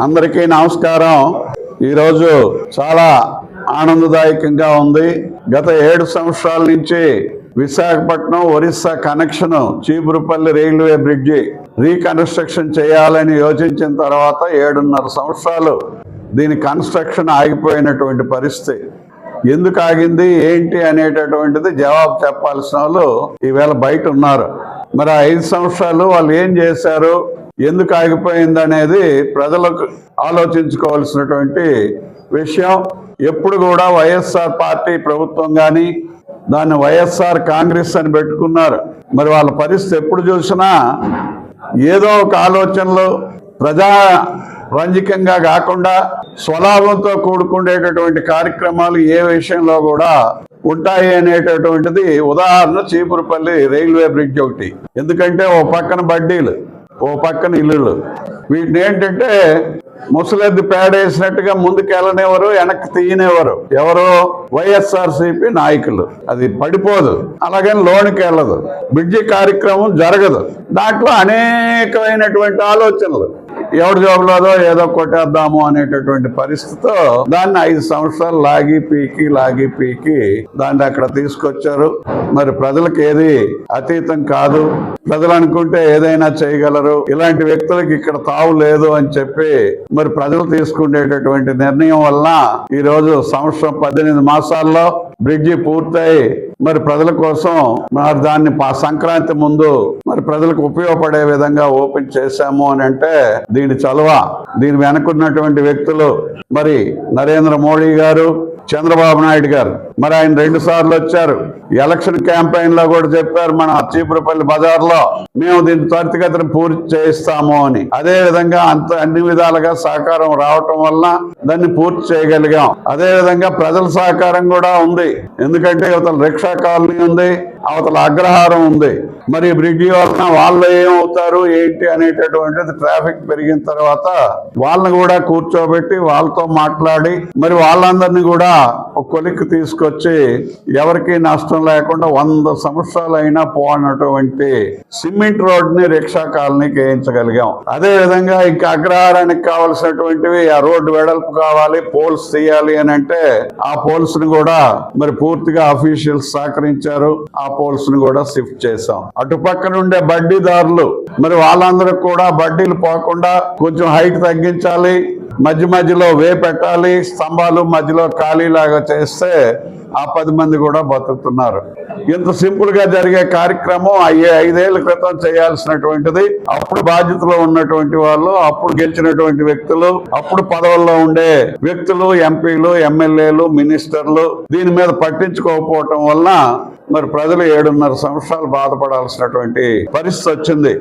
అందరికీ నమస్కారం। ఈరోజు చాలా ఆనందదాయకంగా ఉంది। గత 7 సంవత్సరాల నుంచి Visakhapatnam Orissa connection Cheepurupalli railway bridge reconstruction చేయాలని యోచించిన తర్వాత 7.5 సంవత్సరాలు దీని కన్స్ట్రక్షన్ ఆగిపోయినటువంటి పరిస్థితి। ఎందుకు ఆగింది ఏంటి అనేటటువంటిది జవాబు చెప్పాల్సిన వాళ్ళు ఈవేళ బయట ఉన్నారు। మరి 5 సంవత్సరాలు వాళ్ళు ఏం చేశారు, ఎందుకు ఆగిపోయింది అనేది ప్రజలకు ఆలోచించుకోవాల్సినటువంటి విషయం। ఎప్పుడు కూడా వైఎస్ఆర్ పార్టీ ప్రభుత్వం కానీ దాన్ని వైఎస్ఆర్ కాంగ్రెస్ అని పెట్టుకున్నారు। మరి వాళ్ళ పరిస్థితి ఎప్పుడు చూసినా ఏదో ఒక ఆలోచనలు ప్రజా రంజికంగా కాకుండా స్వలాభంతో కూడుకునేటటువంటి కార్యక్రమాలు ఏ విషయంలో కూడా ఉంటాయి అనేటటువంటిది ఉదాహరణ చీపురుపల్లి రైల్వే బ్రిడ్జ్ ఒకటి। ఎందుకంటే ఓ పక్కన బడ్డీలు, ఓ పక్కన ఇల్లులు, వీటిని ఏంటంటే ముసలెద్దు పేడేసినట్టుగా ముందుకెళ్ళనివ్వరు, వెనక్కి తీయనివ్వరు ఎవరు, వైఎస్ఆర్సీపీ నాయకులు। అది పడిపోదు, అలాగని లోనికి వెళ్ళదు, బ్రిడ్జి కార్యక్రమం జరగదు। దాంట్లో అనేకమైనటువంటి ఆలోచనలు, ఎవరి జోబులోదో ఏదో కొట్టేద్దాము అనేటటువంటి పరిస్థితితో దాన్ని 5 సంవత్సరాలు లాగి పీకి దాన్ని అక్కడ తీసుకొచ్చారు। మరి ప్రజలకు ఏది అతీతం కాదు, ప్రజలు అనుకుంటే ఏదైనా చేయగలరు, ఇలాంటి వ్యక్తులకు ఇక్కడ తావు లేదు అని చెప్పి మరి ప్రజలు తీసుకునేటటువంటి నిర్ణయం వల్ల ఈరోజు సంవత్సరం 18 మాసాల్లో బ్రిడ్జి పూర్తయి మరి ప్రజల కోసం మరి దాన్ని సంక్రాంతి ముందు మరి ప్రజలకు ఉపయోగపడే విధంగా ఓపెన్ చేశాము అని అంటే దీని చలువ, దీని వెనుకున్నటువంటి వ్యక్తులు మరి నరేంద్ర మోడీ గారు, చంద్రబాబు నాయుడు గారు। మరి ఆయన 2 సార్లు వచ్చారు, ఎలక్షన్ క్యాంపెయిన్ లో కూడా చెప్పారు మన చీపురుపల్లి బజార్లో మేము దీన్ని త్వరితగతిన పూర్తి చేయిస్తాము అని। అదే విధంగా అన్ని విధాలుగా సహకారం రావటం వల్ల దాన్ని పూర్తి చేయగలిగాం। అదే విధంగా ప్రజల సహకారం కూడా ఉంది, ఎందుకంటే అవతల రిక్షా కాలనీ ఉంది, అవతల అగ్రహారం ఉంది। మరి బ్రిడ్జి వలన వాళ్ళు ఏమవుతారు ఏంటి అనేటటువంటిది ట్రాఫిక్ పెరిగిన తర్వాత వాళ్ళని కూడా కూర్చోబెట్టి వాళ్ళతో మాట్లాడి మరి వాళ్ళందరినీ కూడా ఒక కొలిక్కి తీసుకొచ్చి ఎవరికి నష్టం లేకుండా 100 సంవత్సరాలు అయినా పోనటువంటి సిమెంట్ రోడ్ని రిక్షా కాలనీకి వేయించగలిగాం। అదే విధంగా ఇంకా అగ్రహారానికి కావాల్సినటువంటివి ఆ రోడ్డు వెడల్పు కావాలి, పోల్స్ తీయాలి అని అంటే ఆ పోల్స్ ని కూడా మరి పూర్తిగా అఫీషియల్స్ సహకరించారు, ఆ పోల్స్ ని కూడా షిఫ్ట్ చేశాం। అటుపక్కన ఉండే బడ్డీదారులు మరి వాళ్ళందరూ కూడా బడ్డీలు పోకుండా కొంచెం హైట్ తగ్గించాలి, మధ్యలో వే పెట్టాలి, స్తంభాలు మధ్యలో ఖాళీలాగా చేస్తే ఆ 10 మంది కూడా బతుకుతున్నారు। ఇంత సింపుల్ గా జరిగే కార్యక్రమం 5 ఏళ్ల క్రితం చేయాల్సినటువంటిది అప్పుడు బాధ్యతలో ఉన్నటువంటి వాళ్ళు, అప్పుడు గెలిచినటువంటి వ్యక్తులు, అప్పుడు పదవుల్లో ఉండే వ్యక్తులు, ఎంపీలు, ఎమ్మెల్యేలు, మినిస్టర్లు దీని మీద పట్టించుకోకపోవటం వలన మరి ప్రజలు 7.5 సంవత్సరాలు బాధపడాల్సినటువంటి పరిస్థితి వచ్చింది।